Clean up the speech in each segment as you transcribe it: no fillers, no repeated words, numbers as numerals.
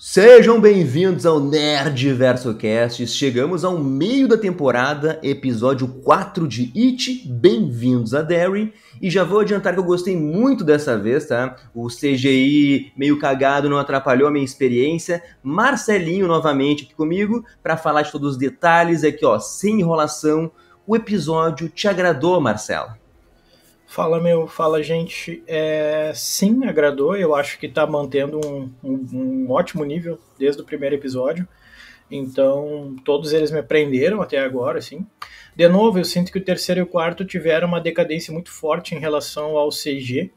Sejam bem-vindos ao Nerdverso Cast. Chegamos ao meio da temporada, episódio 4 de It. Bem-vindos a Derry. E já vou adiantar que eu gostei muito dessa vez, tá? O CGI meio cagado não atrapalhou a minha experiência. Marcelinho novamente aqui comigo para falar de todos os detalhes aqui, ó, sem enrolação. O episódio te agradou, Marcelo? Fala gente, sim, agradou, eu acho que tá mantendo um ótimo nível desde o primeiro episódio, então todos eles me prenderam até agora, assim. De novo, eu sinto que o terceiro e o quarto tiveram uma decadência muito forte em relação ao CG,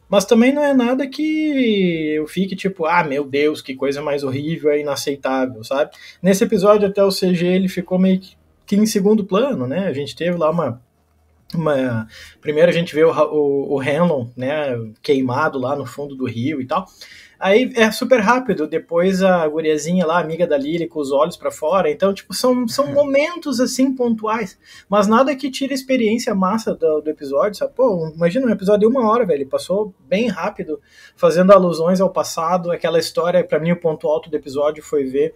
mas também não é nada que eu fique tipo, meu Deus, que coisa mais horrível, é inaceitável, sabe? Nesse episódio até o CG ele ficou meio que em segundo plano, né, a gente teve lá primeiro a gente vê o Hanlon, né, queimado lá no fundo do rio e tal. Aí é super rápido, depois a guriazinha lá, amiga da Lily, com os olhos pra fora. Então, tipo, são momentos, assim, pontuais. Mas nada que tire a experiência massa do episódio, sabe? Pô, imagina um episódio de 1 hora, velho. Passou bem rápido, fazendo alusões ao passado. Aquela história, pra mim, o ponto alto do episódio foi ver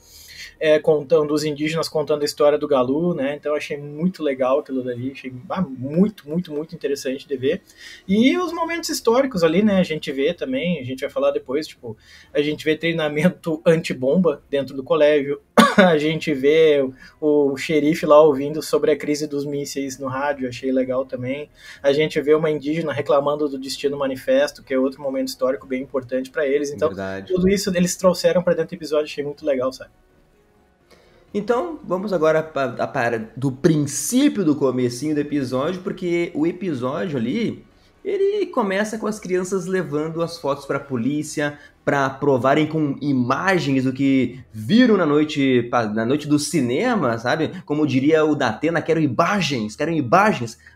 contando os indígenas contando a história do Galu, né? Então achei muito legal aquilo dali, achei muito interessante de ver. E os momentos históricos ali, né? A gente vê também, a gente vai falar depois, tipo, a gente vê treinamento antibomba dentro do colégio, a gente vê o xerife lá ouvindo sobre a crise dos mísseis no rádio, achei legal também. A gente vê uma indígena reclamando do Destino Manifesto, que é outro momento histórico bem importante para eles. Então, Verdade. tudo isso eles trouxeram para dentro do episódio, achei muito legal, sabe? Então, vamos agora para do princípio do comecinho do episódio, porque o episódio ali, ele começa com as crianças levando as fotos para a polícia, para provarem com imagens do que viram na noite do cinema, sabe? Como diria o Datena, quero imagens.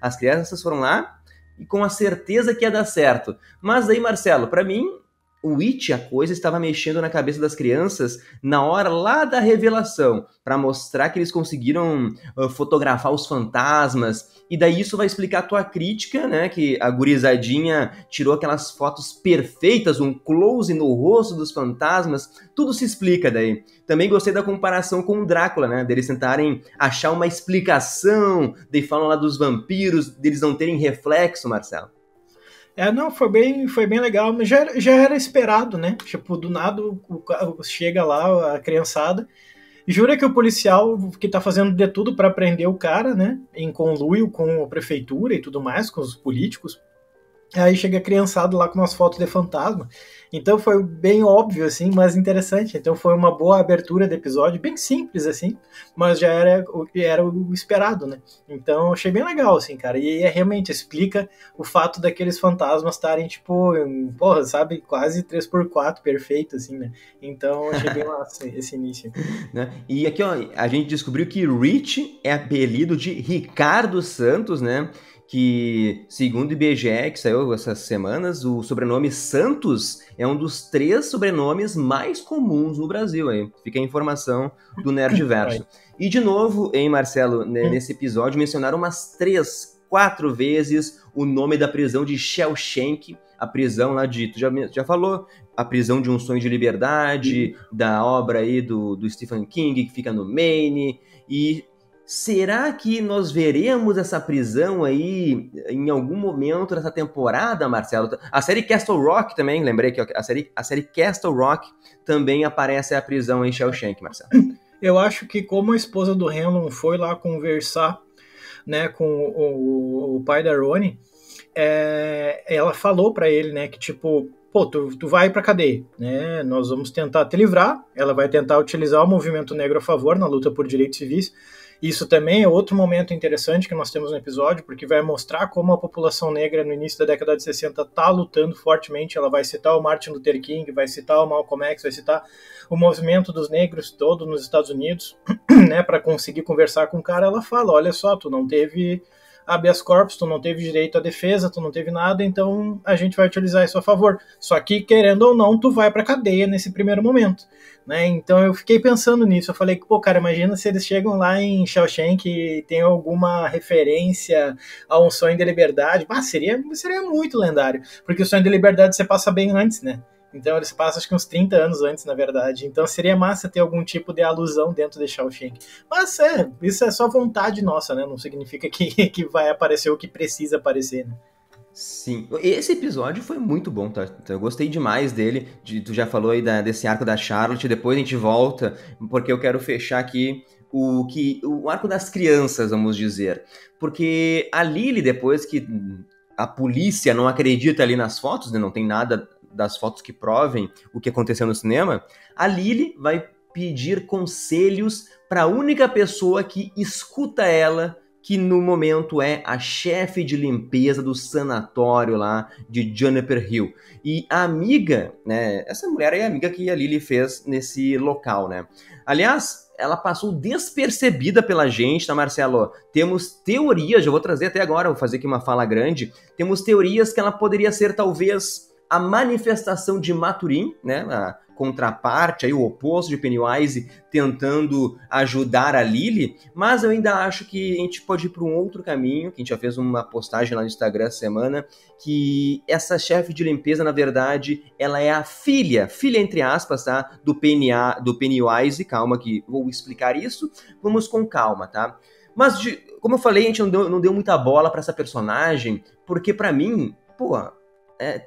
As crianças foram lá e com a certeza que ia dar certo. Mas aí, Marcelo, para mim, o It, a coisa, estava mexendo na cabeça das crianças na hora lá da revelação, para mostrar que eles conseguiram fotografar os fantasmas, e daí isso vai explicar a tua crítica, né, que a gurizadinha tirou aquelas fotos perfeitas, um close no rosto dos fantasmas, tudo se explica daí. Também gostei da comparação com o Drácula, né, deles tentarem achar uma explicação, daí falam lá dos vampiros, deles não terem reflexo, Marcelo. Não, foi bem legal, mas já era esperado, né? Tipo, do nada chega lá a criançada, jura que o policial que tá fazendo de tudo para prender o cara, né? Em conluio com a prefeitura e tudo mais, com os políticos. Aí chega a criançada lá com umas fotos de fantasma. Então foi bem óbvio, assim, mas interessante. Então foi uma boa abertura do episódio, bem simples, assim, mas já era o esperado, né? Então achei bem legal, assim, cara. E realmente explica o fato daqueles fantasmas estarem, tipo, porra, sabe, quase 3x4 perfeito, assim, né? Então achei bem massa esse início. Né? E aqui, ó, a gente descobriu que Rich é apelido de Ricardo Santos, né? Que, segundo o IBGE, que saiu essas semanas, o sobrenome Santos é um dos 3 sobrenomes mais comuns no Brasil. Aí. Fica a informação do Nerdverso. E, de novo, hein, Marcelo, nesse episódio, mencionaram umas 3, 4 vezes o nome da prisão de Shawshank, a prisão lá de... Tu já falou? A prisão de um sonho de liberdade, da obra aí do Stephen King, que fica no Maine, e... Será que nós veremos essa prisão aí em algum momento dessa temporada, Marcelo? A série Castle Rock também, lembrei que a série Castle Rock também aparece a prisão em Shawshank, Marcelo. Eu acho que como a esposa do Hanlon foi lá conversar, né, com o pai da Ronnie, ela falou pra ele, né, que tipo, pô, tu vai pra cadeia, né, nós vamos tentar te livrar, ela vai tentar utilizar o movimento negro a favor na luta por direitos civis. Isso também é outro momento interessante que nós temos no episódio, porque vai mostrar como a população negra no início da década de 60 está lutando fortemente. Ela vai citar o Martin Luther King, vai citar o Malcolm X, vai citar o movimento dos negros todo nos Estados Unidos, né, para conseguir conversar com o cara. Ela fala, olha só, tu não teve habeas corpus, tu não teve direito à defesa, tu não teve nada, então a gente vai utilizar isso a favor. Só que, querendo ou não, tu vai pra cadeia nesse primeiro momento, né? Então eu fiquei pensando nisso, eu falei, pô, cara, imagina se eles chegam lá em Shawshank e tem alguma referência a um sonho de liberdade. Seria muito lendário, porque o sonho de liberdade você passa bem antes, né? Então ele se passa acho que uns 30 anos antes, na verdade. Então seria massa ter algum tipo de alusão dentro de Shawshank. Mas isso é só vontade nossa, né? Não significa que vai aparecer o que precisa aparecer, né? Sim, esse episódio foi muito bom, tá? Eu gostei demais dele. Tu já falou aí desse arco da Charlotte, depois a gente volta, porque eu quero fechar aqui o arco das crianças, vamos dizer. Porque a Lily, depois que a polícia não acredita ali nas fotos, né? Não tem nada das fotos que provem o que aconteceu no cinema, a Lily vai pedir conselhos para a única pessoa que escuta ela, que no momento é a chefe de limpeza do sanatório lá de Juniper Hill. E a amiga, né, essa mulher é a amiga que a Lily fez nesse local, né? Aliás, ela passou despercebida pela gente, tá, Marcelo? Temos teorias, já vou trazer até agora, vou fazer aqui uma fala grande, temos teorias que ela poderia ser talvez a manifestação de Maturin, né, a contraparte, aí, o oposto de Pennywise, tentando ajudar a Lily, mas eu ainda acho que a gente pode ir para um outro caminho, que a gente já fez uma postagem lá no Instagram essa semana, que essa chefe de limpeza, na verdade, ela é a filha entre aspas, tá, do Pennywise. Calma que vou explicar isso, vamos com calma, tá? Mas, como eu falei, a gente não deu muita bola para essa personagem, porque para mim, pô,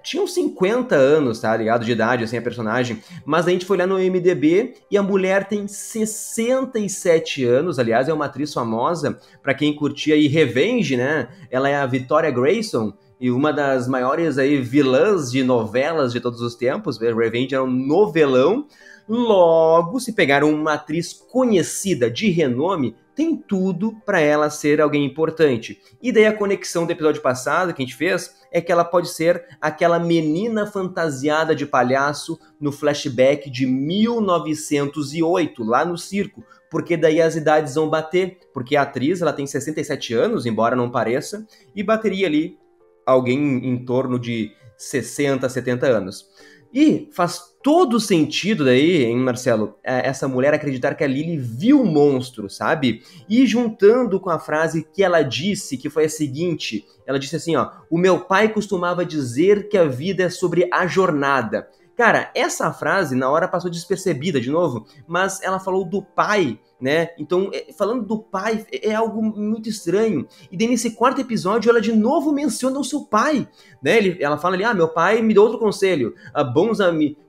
tinha uns 50 anos, tá ligado? De idade, assim, a personagem. Mas a gente foi lá no IMDb e a mulher tem 67 anos. Aliás, é uma atriz famosa. Pra quem curtia aí Revenge, né? Ela é a Victoria Grayson e uma das maiores aí vilãs de novelas de todos os tempos. Revenge é um novelão. Logo, se pegaram uma atriz conhecida, de renome, tem tudo para ela ser alguém importante. E daí a conexão do episódio passado que a gente fez é que ela pode ser aquela menina fantasiada de palhaço no flashback de 1908, lá no circo, porque daí as idades vão bater, porque a atriz ela tem 67 anos, embora não pareça, e bateria ali alguém em torno de 60, 70 anos. E faz todo sentido daí, hein, Marcelo, essa mulher acreditar que a Lily viu o monstro, sabe? E juntando com a frase que ela disse, que foi a seguinte, ela disse assim, ó, o meu pai costumava dizer que a vida é sobre a jornada. Cara, essa frase na hora passou despercebida de novo, mas ela falou do pai, né? Então, falando do pai é algo muito estranho. E daí nesse quarto episódio ela de novo menciona o seu pai, né? Ela fala ali, meu pai me deu outro conselho,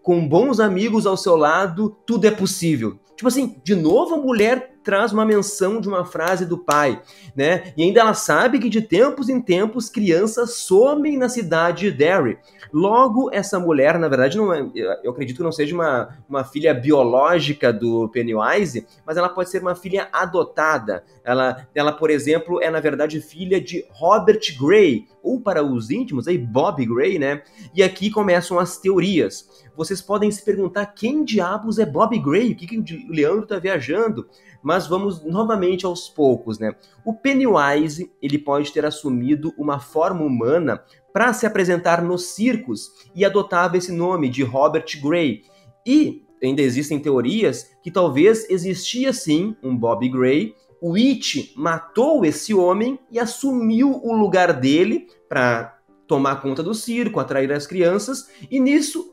com bons amigos ao seu lado, tudo é possível. Tipo assim, de novo a mulher traz uma menção de uma frase do pai, né? E ainda ela sabe que de tempos em tempos crianças somem na cidade de Derry. Logo, essa mulher, na verdade, não é, eu acredito que não seja uma filha biológica do Pennywise, mas ela pode ser uma filha adotada. Ela, por exemplo, é, na verdade, filha de Robert Gray, ou para os íntimos, aí, Bob Gray, né? E aqui começam as teorias. Vocês podem se perguntar quem diabos é Bob Gray? O que o Leandro tá viajando? Mas vamos novamente aos poucos, né? O Pennywise, ele pode ter assumido uma forma humana para se apresentar nos circos e adotava esse nome de Robert Gray. E ainda existem teorias que talvez existia sim um Bob Gray, o It matou esse homem e assumiu o lugar dele para tomar conta do circo, atrair as crianças, e nisso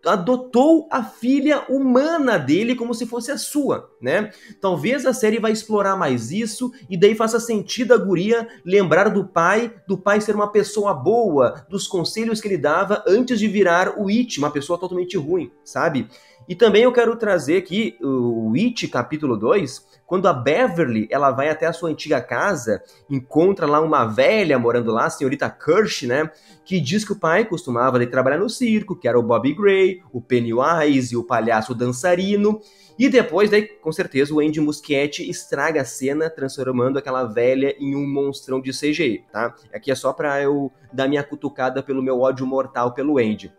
adotou a filha humana dele como se fosse a sua, né? Talvez a série vai explorar mais isso e daí faça sentido a guria lembrar do pai ser uma pessoa boa, dos conselhos que ele dava antes de virar o It, uma pessoa totalmente ruim, sabe? E também eu quero trazer aqui o It, capítulo 2, quando a Beverly ela vai até a sua antiga casa, encontra lá uma velha morando lá, a senhorita Kirsch, né? Que diz que o pai costumava trabalhar no circo, que era o Bob Gray, o Pennywise e o palhaço dançarino. E depois, daí, com certeza, o Andy Muschietti estraga a cena, transformando aquela velha em um monstrão de CGI, tá? Aqui é só pra eu dar minha cutucada pelo meu ódio mortal pelo Andy.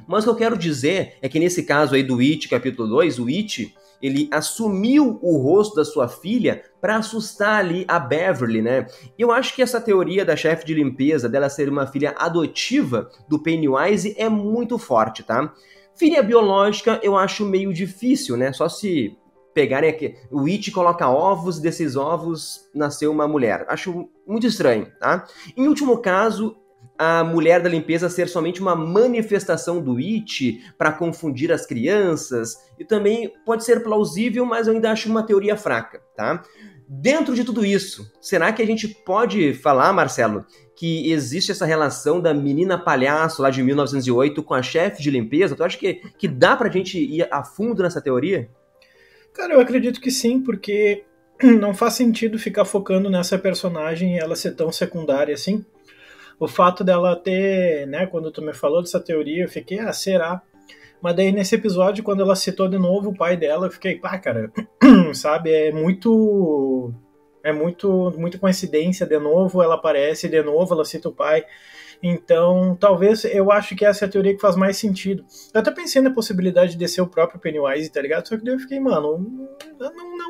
Mas o que eu quero dizer é que nesse caso aí do It, capítulo 2, o It, ele assumiu o rosto da sua filha para assustar ali a Beverly, né? Eu acho que essa teoria da chefe de limpeza, dela ser uma filha adotiva do Pennywise, é muito forte, tá? Filha biológica eu acho meio difícil, né? Só se pegarem aqui, o It coloca ovos, desses ovos nasceu uma mulher. Acho muito estranho, tá? Em último caso, a mulher da limpeza ser somente uma manifestação do It para confundir as crianças, e também pode ser plausível, mas eu ainda acho uma teoria fraca, tá? Dentro de tudo isso, será que a gente pode falar, Marcelo, que existe essa relação da menina palhaço lá de 1908 com a chefe de limpeza? Tu acha que dá pra gente ir a fundo nessa teoria? Cara, eu acredito que sim, porque não faz sentido ficar focando nessa personagem e ela ser tão secundária assim. O fato dela ter, né, quando tu me falou dessa teoria, eu fiquei, será? Mas daí nesse episódio, quando ela citou de novo o pai dela, eu fiquei, cara, sabe, muita coincidência, de novo ela aparece, de novo ela cita o pai. Então, talvez, eu acho que essa é a teoria que faz mais sentido. Eu até pensei na possibilidade de ser o próprio Pennywise, tá ligado? Só que daí eu fiquei, mano,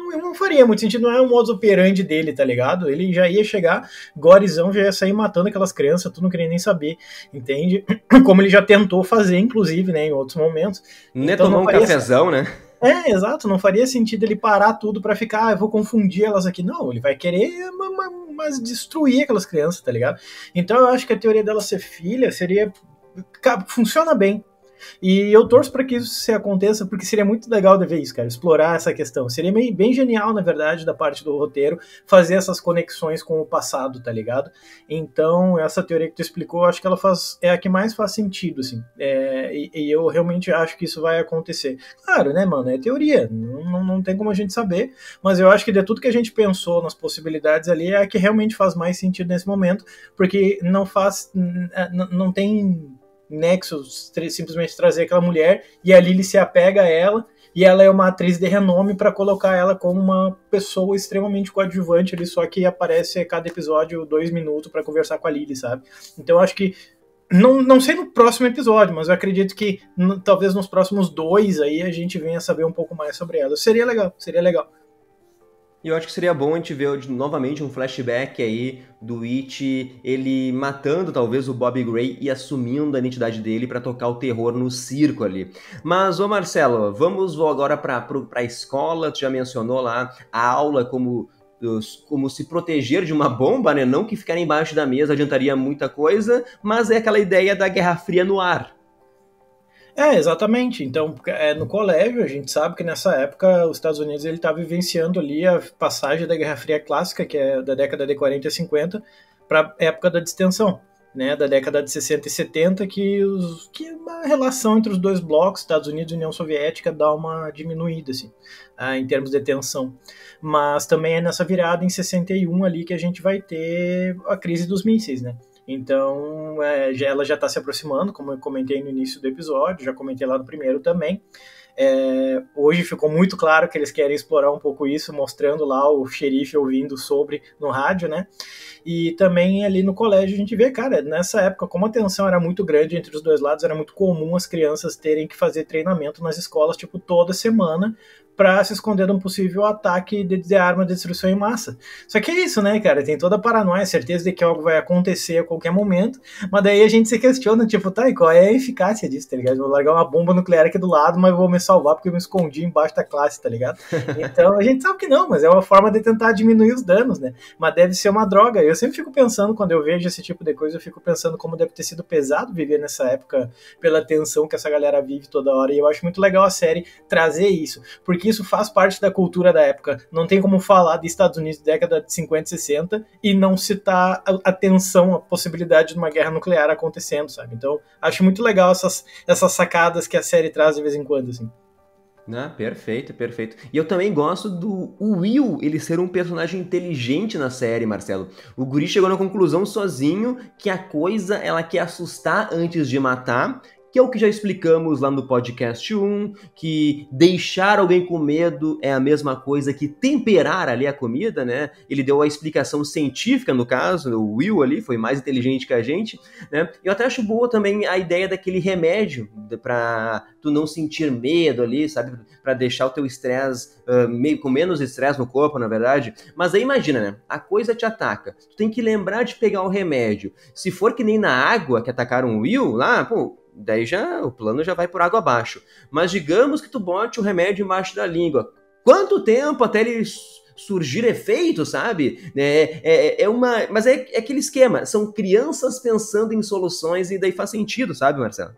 não faria muito sentido, não é o modus operandi dele, tá ligado? Ele já ia chegar, gorezão, já ia sair matando aquelas crianças, tu não queria nem saber, entende? Como ele já tentou fazer, inclusive, né, em outros momentos. Nem então, tomar um cafezão, né? Exato, não faria sentido ele parar tudo pra ficar, eu vou confundir elas aqui. Não, ele vai querer mas destruir aquelas crianças, tá ligado? Então eu acho que a teoria dela ser filha seria... funciona bem. E eu torço para que isso aconteça, porque seria muito legal de ver isso, cara, explorar essa questão. Seria bem genial, na verdade, da parte do roteiro, fazer essas conexões com o passado, tá ligado? Então, essa teoria que tu explicou, acho que ela é a que mais faz sentido, assim. E eu realmente acho que isso vai acontecer. Claro, né, mano, é teoria, não tem como a gente saber, mas eu acho que de tudo que a gente pensou nas possibilidades ali, é a que realmente faz mais sentido nesse momento, porque não tem nexo simplesmente trazer aquela mulher e a Lily se apega a ela e ela é uma atriz de renome para colocar ela como uma pessoa extremamente coadjuvante ali, só que aparece a cada episódio 2 minutos para conversar com a Lily, sabe? Então eu acho que não sei no próximo episódio, mas eu acredito que talvez nos próximos 2 aí a gente venha saber um pouco mais sobre ela. Seria legal. E eu acho que seria bom a gente ver novamente um flashback aí do It, ele matando talvez o Bobby Gray e assumindo a identidade dele para tocar o terror no circo ali. Mas, ô Marcelo, vamos agora para a escola, tu já mencionou lá a aula como se proteger de uma bomba, né? Não que ficar embaixo da mesa adiantaria muita coisa, mas é aquela ideia da Guerra Fria no ar. Exatamente. Então, no colégio, a gente sabe que nessa época os Estados Unidos ele está vivenciando ali a passagem da Guerra Fria clássica, que é da década de 40 e 50, para a época da distensão, né, da década de 60 e 70, que a relação entre os dois blocos, Estados Unidos e União Soviética, dá uma diminuída, assim, em termos de tensão. Mas também é nessa virada em 61 ali que a gente vai ter a crise dos mísseis, né? Então, ela já está se aproximando, como eu comentei no início do episódio, já comentei lá no primeiro também. Hoje ficou muito claro que eles querem explorar um pouco isso, mostrando lá o xerife ouvindo sobre no rádio, né? E também ali no colégio a gente vê, cara, nessa época, como a tensão era muito grande entre os dois lados, era muito comum as crianças terem que fazer treinamento nas escolas, tipo, toda semana, para se esconder de um possível ataque de arma de destruição em massa. Só que é isso, né, cara? Tem toda a paranoia, certeza de que algo vai acontecer a qualquer momento, mas daí a gente se questiona, tipo, tá, e qual é a eficácia disso, tá ligado? Vou largar uma bomba nuclear aqui do lado, mas vou me salvar porque eu me escondi embaixo da classe, tá ligado? Então a gente sabe que não, mas é uma forma de tentar diminuir os danos, né? Mas deve ser uma droga. Eu sempre fico pensando, quando eu vejo esse tipo de coisa, eu fico pensando como deve ter sido pesado viver nessa época pela tensão que essa galera vive toda hora, e eu acho muito legal a série trazer isso, porque isso faz parte da cultura da época. Não tem como falar de Estados Unidos década de 50 e 60 e não citar a tensão, a possibilidade de uma guerra nuclear acontecendo, sabe? Então, acho muito legal essas sacadas que a série traz de vez em quando, assim. Perfeito. E eu também gosto do Will, ele ser um personagem inteligente na série, Marcelo. O guri chegou na conclusão sozinho que a coisa, ela quer assustar antes de matar, que é o que já explicamos lá no podcast 1, que deixar alguém com medo é a mesma coisa que temperar ali a comida, né? Ele deu a explicação científica, no caso, o Will ali foi mais inteligente que a gente, né? Eu até acho boa também a ideia daquele remédio pra tu não sentir medo ali, sabe? Pra deixar o teu estresse com menos estresse no corpo, na verdade. Mas aí imagina, né? A coisa te ataca. Tu tem que lembrar de pegar o remédio. Se for que nem na água que atacaram o Will lá, pô, daí o plano já vai por água abaixo. Mas digamos que tu bote o remédio embaixo da língua. Quanto tempo até ele surgir efeitos, sabe? Mas é aquele esquema, são crianças pensando em soluções e daí faz sentido, sabe, Marcelo?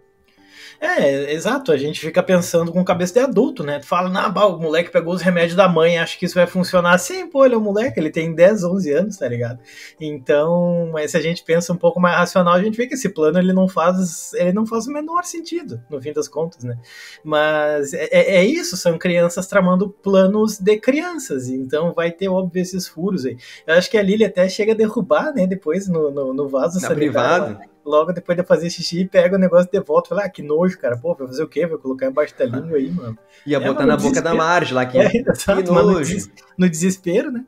Exato, a gente fica pensando com cabeça de adulto, né? Tu fala, o moleque pegou os remédios da mãe, acha que isso vai funcionar. Sim, pô, ele é um moleque, ele tem 10, 11 anos, tá ligado? Então, mas se a gente pensa um pouco mais racional, a gente vê que esse plano, ele não faz o menor sentido, no fim das contas, né? Mas é isso, são crianças tramando planos de crianças, então vai ter, óbvio, esses furos aí. Eu acho que a Lily até chega a derrubar, né, depois no vaso sanitário. Privado. Logo depois de fazer xixi, pega o negócio de volta e fala, que nojo, cara. Pô, vai fazer o quê? Vai colocar embaixo da língua aí, mano. Ia botar na boca da Marge lá, que nojo. No desespero, né?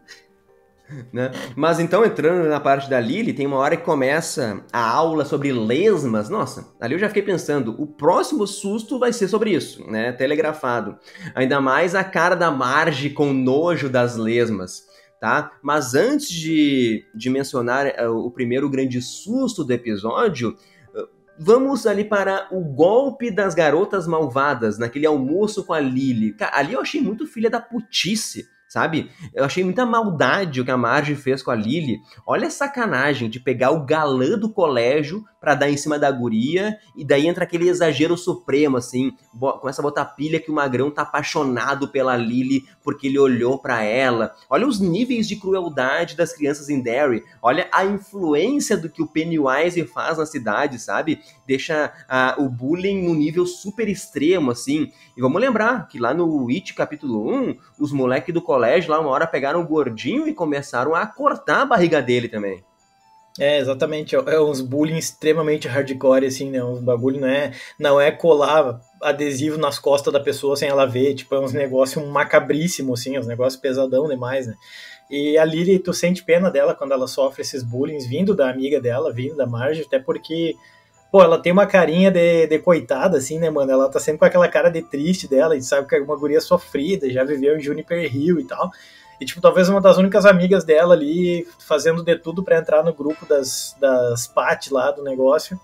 Mas então, entrando na parte da Lily, tem uma hora que começa a aula sobre lesmas. Nossa, ali eu já fiquei pensando, o próximo susto vai ser sobre isso, né? Telegrafado. Ainda mais a cara da Marge com nojo das lesmas. Tá? Mas antes de mencionar o primeiro grande susto do episódio, vamos ali para o golpe das garotas malvadas, naquele almoço com a Lily. Ali eu achei muito filha da putice, sabe? Eu achei muita maldade o que a Marge fez com a Lily. Olha a sacanagem de pegar o galã do colégio pra dar em cima da guria, e daí entra aquele exagero supremo, assim, começa a botar pilha que o Magrão tá apaixonado pela Lily porque ele olhou pra ela. Olha os níveis de crueldade das crianças em Derry, olha a influência do que o Pennywise faz na cidade, sabe? Deixa o bullying num nível super extremo, assim. E vamos lembrar que lá no It capítulo 1, os moleques do colégio lá uma hora pegaram o gordinho e começaram a cortar a barriga dele também. Exatamente, é uns bullying extremamente hardcore, assim, né, uns bagulho não é colar adesivo nas costas da pessoa sem ela ver, tipo, é uns negócios macabríssimos, assim, uns negócios pesadão demais, né, e a Lily, tu sente pena dela quando ela sofre esses bullying vindo da amiga dela, vindo da Marge, até porque, pô, ela tem uma carinha de coitada, assim, né, mano, ela tá sempre com aquela cara de triste dela, a gente sabe que é uma guria sofrida, já viveu em Juniper Hill e tal. E, tipo, talvez uma das únicas amigas dela ali, fazendo de tudo pra entrar no grupo das Pat lá do negócio,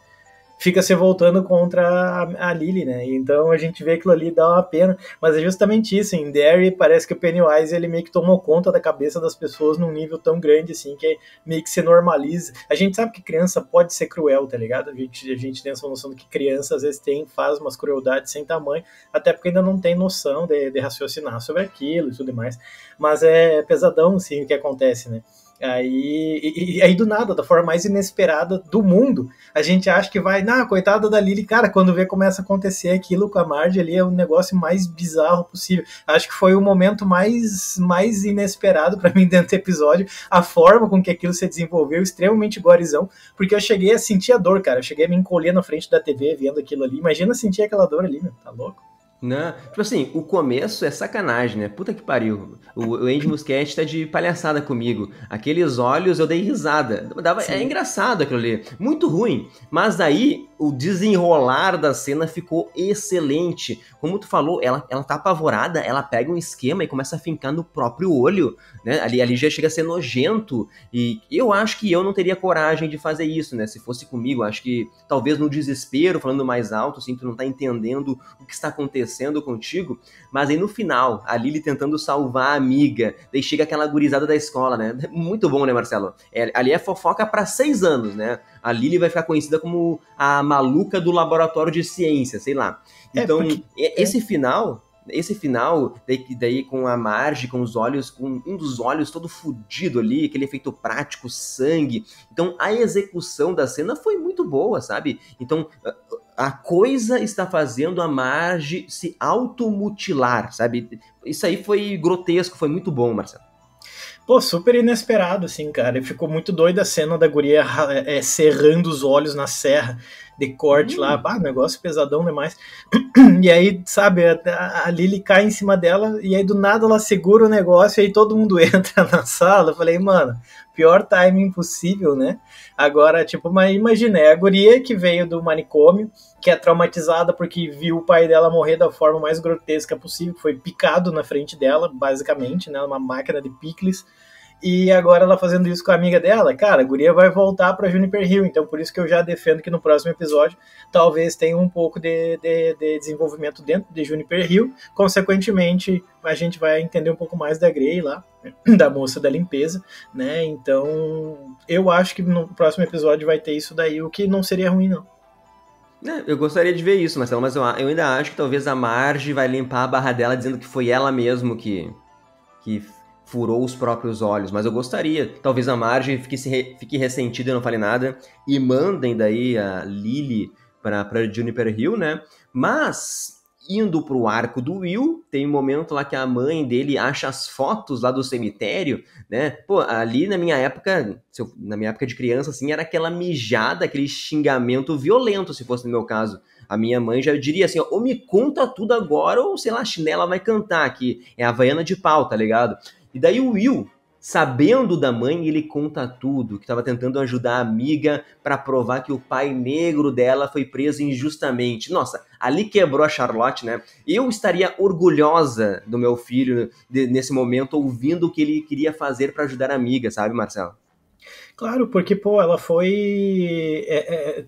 fica se voltando contra a Lily, né? Então a gente vê aquilo ali, dá uma pena. Mas é justamente isso, em Derry parece que o Pennywise, ele meio que tomou conta da cabeça das pessoas num nível tão grande, assim, que meio que se normaliza. A gente sabe que criança pode ser cruel, tá ligado? A gente tem essa noção de que criança às vezes faz umas crueldades sem tamanho, até porque ainda não tem noção de raciocinar sobre aquilo e tudo mais. Mas é pesadão, assim, o que acontece, né? Aí do nada, da forma mais inesperada do mundo, a gente acha que vai, coitada da Lily, cara, quando vê começa a acontecer aquilo com a Marge ali, é o negócio mais bizarro possível. Acho que foi o momento mais inesperado pra mim dentro do episódio, a forma com que aquilo se desenvolveu, extremamente gorizão, porque eu cheguei a sentir a dor, cara, eu cheguei a me encolher na frente da TV vendo aquilo ali, imagina sentir aquela dor ali, meu, tá louco? Não, tipo assim, o começo é sacanagem, né? Puta que pariu. O Andy Muschietti tá de palhaçada comigo. Aqueles olhos eu dei risada. É engraçado aquilo ali. Muito ruim. Mas daí o desenrolar da cena ficou excelente. Como tu falou, ela tá apavorada, ela pega um esquema e começa a fincar no próprio olho, né? Ali já chega a ser nojento. E eu acho que eu não teria coragem de fazer isso, né? Se fosse comigo, acho que talvez no desespero, falando mais alto, assim, tu não tá entendendo o que está acontecendo contigo, mas aí no final, a Lily tentando salvar a amiga, daí chega aquela gurizada da escola, né? Muito bom, né, Marcelo? Ali é fofoca para 6 anos, né? A Lily vai ficar conhecida como a maluca do laboratório de ciência, sei lá. Então, esse final, daí com a Marge, com os olhos, com um dos olhos todo fudido ali, aquele efeito prático, sangue. Então, a execução da cena foi muito boa, sabe? Então, a coisa está fazendo a Marge se automutilar, sabe? Isso aí foi grotesco, foi muito bom, Marcelo. Pô, super inesperado, assim, cara. Ficou muito doida a cena da guria serrando os olhos na serra de corte lá. Negócio pesadão demais. E aí, sabe, a Lily cai em cima dela e aí do nada ela segura o negócio e aí todo mundo entra na sala. Eu falei, mano, pior timing possível, né? Agora, tipo, mas imagina, é a guria que veio do manicômio, que é traumatizada porque viu o pai dela morrer da forma mais grotesca possível, que foi picado na frente dela, basicamente, né? Uma máquina de picles. e agora ela fazendo isso com a amiga dela, cara, a guria vai voltar pra Juniper Hill, então por isso que eu já defendo que no próximo episódio talvez tenha um pouco de desenvolvimento dentro de Juniper Hill, consequentemente a gente vai entender um pouco mais da Grey lá, da moça da limpeza, né, então eu acho que no próximo episódio vai ter isso daí, o que não seria ruim não. Eu gostaria de ver isso, Marcelo, mas eu ainda acho que talvez a Marge vai limpar a barra dela dizendo que foi ela mesmo que furou os próprios olhos. Mas eu gostaria, talvez a Marge fique ressentida e não fale nada, e mandem daí a Lily pra Juniper Hill, né? Mas, indo pro arco do Will, tem um momento lá que a mãe dele acha as fotos lá do cemitério, né? Pô, ali na minha época de criança, assim, era aquela mijada, aquele xingamento violento, se fosse no meu caso. A minha mãe já diria assim, ó, ou me conta tudo agora, ou sei lá, a chinela vai cantar aqui. É a Havaiana de pau, tá ligado? E daí o Will, sabendo da mãe, ele conta tudo, que estava tentando ajudar a amiga para provar que o pai negro dela foi preso injustamente. Nossa, ali quebrou a Charlotte, né? Eu estaria orgulhosa do meu filho nesse momento, ouvindo o que ele queria fazer para ajudar a amiga, sabe, Marcelo? Claro, porque, pô, ela foi...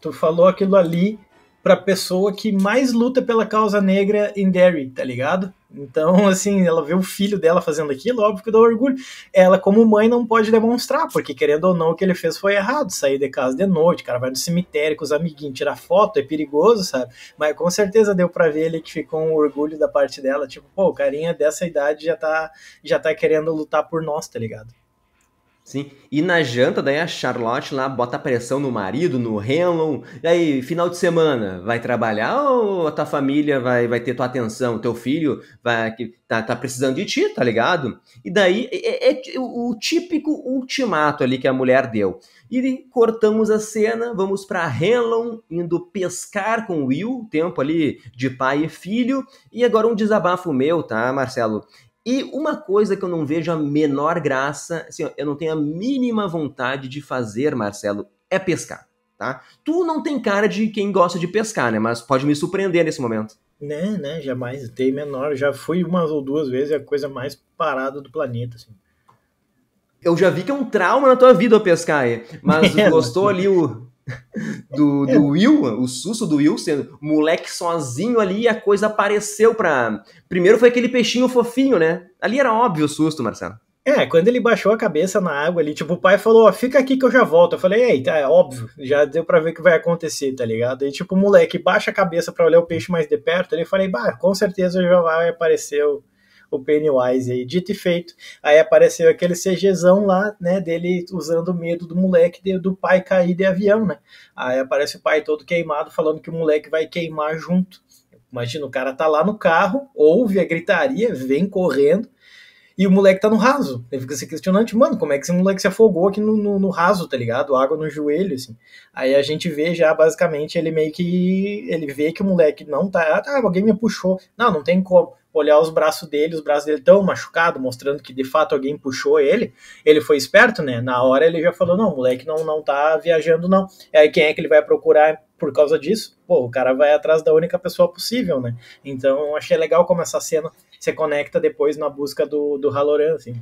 tu falou aquilo ali pra pessoa que mais luta pela causa negra em Derry, tá ligado? Então, assim, ela vê o filho dela fazendo aquilo, óbvio que dá orgulho. Ela, como mãe, não pode demonstrar, porque querendo ou não, o que ele fez foi errado. Sair de casa de noite, o cara vai no cemitério com os amiguinhos, tirar foto, é perigoso, sabe? Mas com certeza deu pra ver ali que ficou um orgulho da parte dela. Tipo, pô, o carinha dessa idade já tá querendo lutar por nós, tá ligado? Sim, e na janta, daí a Charlotte lá bota pressão no marido, no Henlon. E aí, final de semana, vai trabalhar ou a tua família vai ter tua atenção? Teu filho que tá precisando de ti, tá ligado? E daí é o típico ultimato ali que a mulher deu. E cortamos a cena, vamos pra Henlon indo pescar com o Will, tempo ali de pai e filho. E agora um desabafo meu, tá, Marcelo? E uma coisa que eu não vejo a menor graça, assim, eu não tenho a mínima vontade de fazer, Marcelo, é pescar, tá? Tu não tem cara de quem gosta de pescar, né? Mas pode me surpreender nesse momento. Né, jamais. Tem menor. Já fui umas ou duas vezes, é a coisa mais parada do planeta, assim. Eu já vi que é um trauma na tua vida o pescar aí, mas gostou ali do Will, o susto do Will, sendo moleque sozinho ali, e a coisa apareceu pra... Primeiro foi aquele peixinho fofinho, né? Ali era óbvio o susto, Marcelo. Quando ele baixou a cabeça na água ali, tipo, o pai falou, ó, fica aqui que eu já volto. Eu falei, eita, é óbvio, já deu pra ver o que vai acontecer, tá ligado? E tipo, o moleque baixa a cabeça pra olhar o peixe mais de perto, ele falei, bah, com certeza já vai aparecer o Pennywise aí, dito e feito. Aí apareceu aquele CGzão lá, né, dele usando o medo do moleque, do pai cair de avião, né? Aí aparece o pai todo queimado, falando que o moleque vai queimar junto. Imagina, o cara tá lá no carro, ouve a gritaria, vem correndo, e o moleque tá no raso. Ele fica se questionando, mano, como é que esse moleque se afogou aqui no raso, tá ligado? Água no joelho, assim. Aí a gente vê já, basicamente, ele meio que... Ele vê que o moleque não tá... Ah, alguém me puxou. Não tem como. Olhar os braços dele tão machucados, mostrando que de fato alguém puxou ele. Ele foi esperto, né? Na hora ele já falou, não, o moleque não tá viajando, não. Aí quem é que ele vai procurar por causa disso? Pô, o cara vai atrás da única pessoa possível, né? Então achei legal como essa cena se conecta depois na busca do Halloran, assim.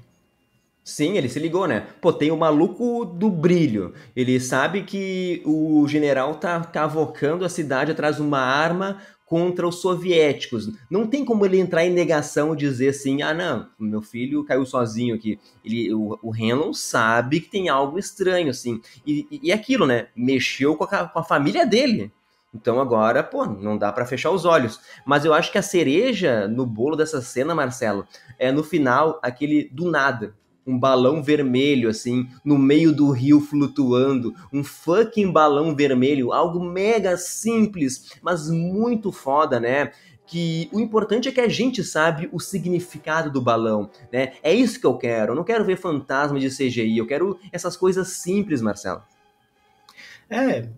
Sim, ele se ligou, né? Pô, tem o maluco do brilho. Ele sabe que o general tá cavocando a cidade atrás de uma arma contra os soviéticos. Não tem como ele entrar em negação e dizer assim, ah, não, meu filho caiu sozinho aqui. O Henlon sabe que tem algo estranho, assim. E aquilo, né? Mexeu com a família dele. Então agora, pô, não dá pra fechar os olhos. Mas eu acho que a cereja no bolo dessa cena, Marcelo, é no final aquele do nada. Um balão vermelho, assim, no meio do rio flutuando. Um fucking balão vermelho. Algo mega simples, mas muito foda, né? Que o importante é que a gente sabe o significado do balão, né? É isso que eu quero. Eu não quero ver fantasma de CGI. Eu quero essas coisas simples, Marcelo.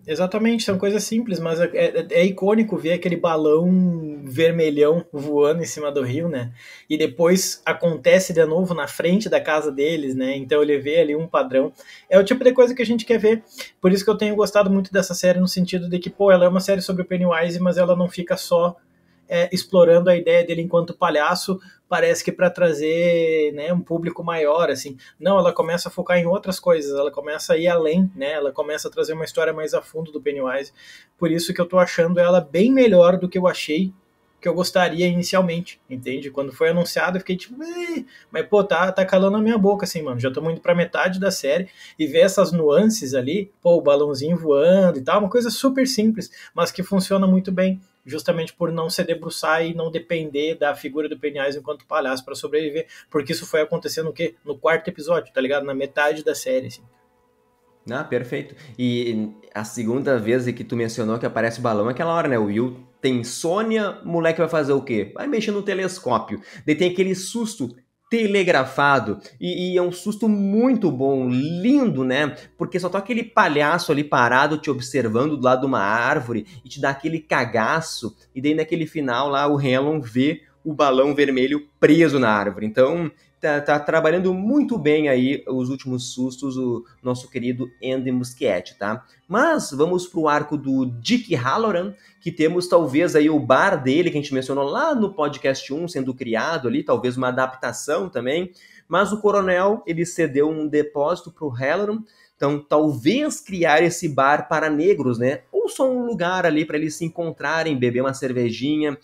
Exatamente, são coisas simples, mas é icônico ver aquele balão vermelhão voando em cima do rio, né? E depois acontece de novo na frente da casa deles, né? Então ele vê ali um padrão. É o tipo de coisa que a gente quer ver. Por isso que eu tenho gostado muito dessa série, no sentido de que, pô, ela é uma série sobre o Pennywise, mas ela não fica só explorando a ideia dele enquanto palhaço, parece que para trazer, né, um público maior, assim. Não, ela começa a focar em outras coisas, ela começa a ir além, né, ela começa a trazer uma história mais a fundo do Pennywise. Por isso que eu tô achando ela bem melhor do que eu achei que eu gostaria inicialmente, entende? Quando foi anunciado, eu fiquei tipo, mas pô, tá calando a minha boca, assim, mano. Já estamos indo pra metade da série e ver essas nuances ali, pô, o balãozinho voando e tal, uma coisa super simples, mas que funciona muito bem, justamente por não se debruçar e não depender da figura do Pennywise enquanto palhaço para sobreviver, porque isso foi acontecendo o quê? No quarto episódio, tá ligado? Na metade da série, assim. Ah, perfeito. E a segunda vez que tu mencionou que aparece o balão é aquela hora, né? O Will tem insônia, o moleque vai fazer o quê? Vai mexer no telescópio. Daí tem aquele susto telegrafado. E é um susto muito bom, lindo, né? Porque só tá aquele palhaço ali parado te observando do lado de uma árvore e te dá aquele cagaço. E daí naquele final lá o Hanlon vê o balão vermelho preso na árvore. Então tá trabalhando muito bem aí os últimos sustos o nosso querido Andy Muschietti, tá? Mas vamos pro arco do Dick Halloran, que temos talvez aí o bar dele, que a gente mencionou lá no podcast 1, sendo criado ali, talvez uma adaptação também, mas o coronel, ele cedeu um depósito pro Halloran, então talvez criar esse bar para negros, né? Ou só um lugar ali para eles se encontrarem, beber uma cervejinha,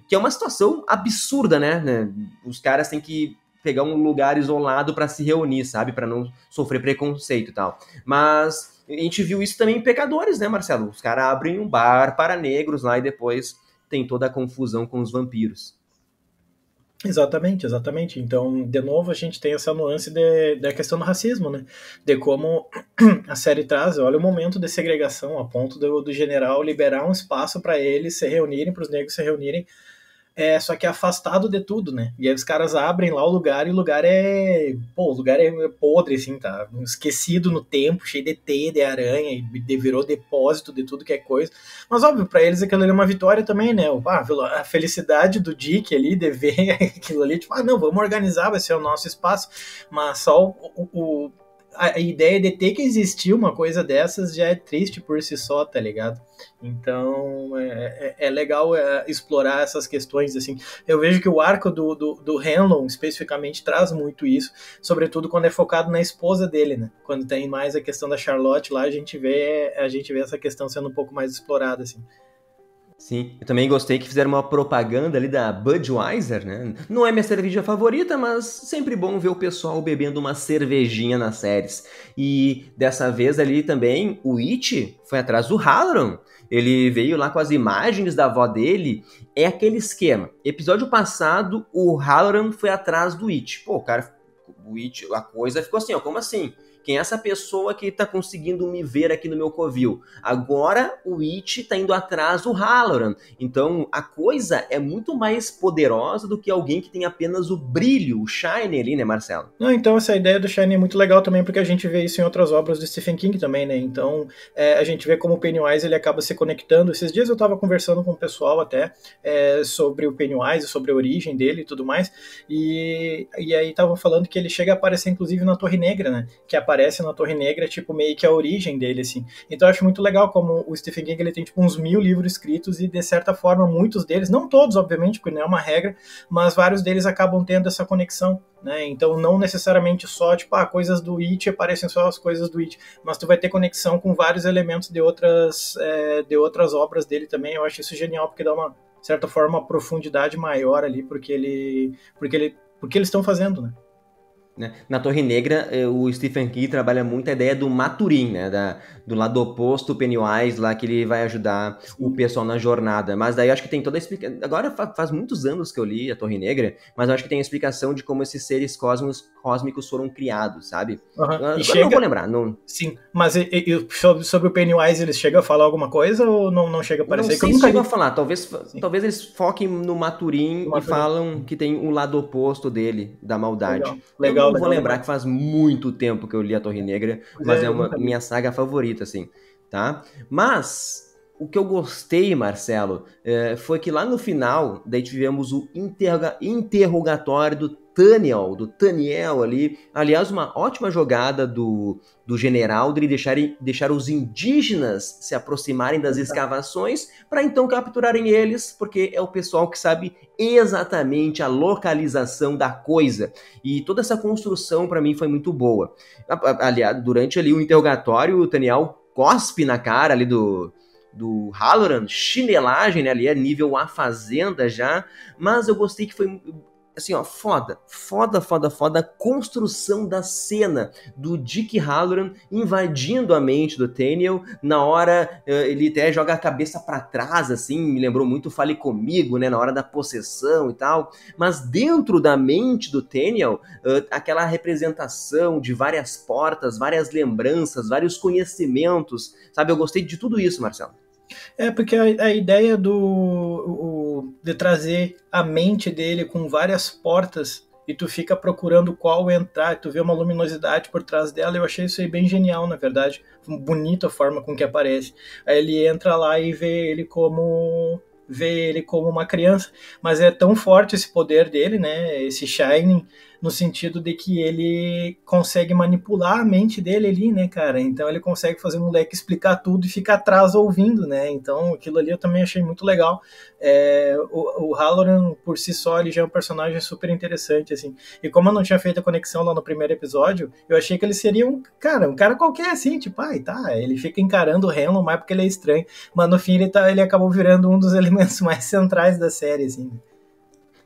que é uma situação absurda, né? Os caras têm que pegar um lugar isolado para se reunir, sabe? Para não sofrer preconceito e tal. Mas a gente viu isso também em Pecadores, né, Marcelo? Os caras abrem um bar para negros lá e depois tem toda a confusão com os vampiros. Exatamente, exatamente. Então, de novo, a gente tem essa nuance da questão do racismo, né? De como a série traz, olha o momento de segregação, a ponto do general liberar um espaço para eles se reunirem, para os negros se reunirem, só que é afastado de tudo, né? E aí os caras abrem lá o lugar e o lugar é podre, assim, tá? Esquecido no tempo, cheio de teia, de aranha, e virou depósito de tudo que é coisa. Mas óbvio, pra eles aquilo ali é uma vitória também, né? A felicidade do Dick ali de ver aquilo ali, tipo, não, vamos organizar, vai ser o nosso espaço. Mas só a ideia de ter que existir uma coisa dessas já é triste por si só, tá ligado? Então é legal explorar essas questões, assim. Eu vejo que o arco do Hanlon especificamente traz muito isso, sobretudo quando é focado na esposa dele, né? Quando tem mais a questão da Charlotte lá, a gente vê essa questão sendo um pouco mais explorada, assim. Sim, eu também gostei que fizeram uma propaganda ali da Budweiser, né? Não é minha cerveja favorita, mas sempre bom ver o pessoal bebendo uma cervejinha nas séries. E dessa vez ali também, o It foi atrás do Halloran. Ele veio lá com as imagens da avó dele. É aquele esquema. Episódio passado, o Halloran foi atrás do It. Pô, cara, o It, a coisa ficou assim, ó, como assim? Quem é essa pessoa que tá conseguindo me ver aqui no meu covil? Agora o It tá indo atrás do Halloran. Então a coisa é muito mais poderosa do que alguém que tem apenas o brilho, o shine ali, né, Marcelo? Não, então essa ideia do shine é muito legal também, porque a gente vê isso em outras obras do Stephen King também, né? Então a gente vê como o Pennywise ele acaba se conectando. Esses dias eu tava conversando com o pessoal até sobre o Pennywise, sobre a origem dele e tudo mais, e aí estavam falando que ele chega a aparecer inclusive na Torre Negra, né? Que aparece na Torre Negra, tipo, meio que a origem dele, assim. Então eu acho muito legal como o Stephen King, ele tem, tipo, uns 1000 livros escritos e, de certa forma, muitos deles, não todos, obviamente, porque não é uma regra, mas vários deles acabam tendo essa conexão, né? Então não necessariamente só, tipo, coisas do It, aparecem só as coisas do It, mas tu vai ter conexão com vários elementos de outras obras dele também. Eu acho isso genial, porque dá uma, de certa forma, uma profundidade maior ali, porque eles estão fazendo, né? Na Torre Negra, o Stephen King trabalha muito a ideia do Maturin, né? Do lado oposto, o Pennywise, lá que ele vai ajudar o pessoal na jornada. Mas daí acho que tem toda a explicação. Agora faz muitos anos que eu li a Torre Negra, mas eu acho que tem a explicação de como esses seres cósmicos foram criados, sabe? Agora não vou lembrar. Não... Sim, mas sobre o Pennywise, eles chegam a falar alguma coisa ou não chega a aparecer? Não sei se chegam a falar. Talvez eles foquem no Maturin e falam que tem um lado oposto dele, da maldade. Legal. Eu não vou lembrar que faz muito tempo que eu li a Torre Negra, mas é uma minha saga favorita, assim, tá? Mas o que eu gostei, Marcelo, foi que lá no final, daí tivemos o interrogatório do Taniel ali. Aliás, uma ótima jogada do general de deixar os indígenas se aproximarem das escavações para então capturarem eles, porque é o pessoal que sabe exatamente a localização da coisa. E toda essa construção para mim foi muito boa. Aliás, durante ali o interrogatório, o Taniel cospe na cara ali do Halloran, chinelagem, né, ali é nível A Fazenda já, mas eu gostei que foi assim, ó, foda a construção da cena do Dick Halloran invadindo a mente do Daniel. Na hora, ele até joga a cabeça para trás, assim, me lembrou muito Fale Comigo, né, na hora da possessão e tal, mas dentro da mente do Daniel, aquela representação de várias portas, várias lembranças, vários conhecimentos, sabe, eu gostei de tudo isso, Marcelo. Porque a ideia de trazer a mente dele com várias portas e tu fica procurando qual entrar, tu vê uma luminosidade por trás dela, eu achei isso aí bem genial, na verdade. Bonita a forma com que aparece. Aí ele entra lá e vê ele como uma criança, mas é tão forte esse poder dele, né, esse Shining, no sentido de que ele consegue manipular a mente dele ali, né, cara, então ele consegue fazer o moleque explicar tudo e ficar atrás ouvindo, né, então aquilo ali eu também achei muito legal. O Halloran, por si só, ele já é um personagem super interessante, assim, e como eu não tinha feito a conexão lá no primeiro episódio, eu achei que ele seria um cara qualquer, assim, tipo, ele fica encarando o Hanlon mais porque ele é estranho, mas no fim ele acabou virando um dos elementos mais centrais da série, assim.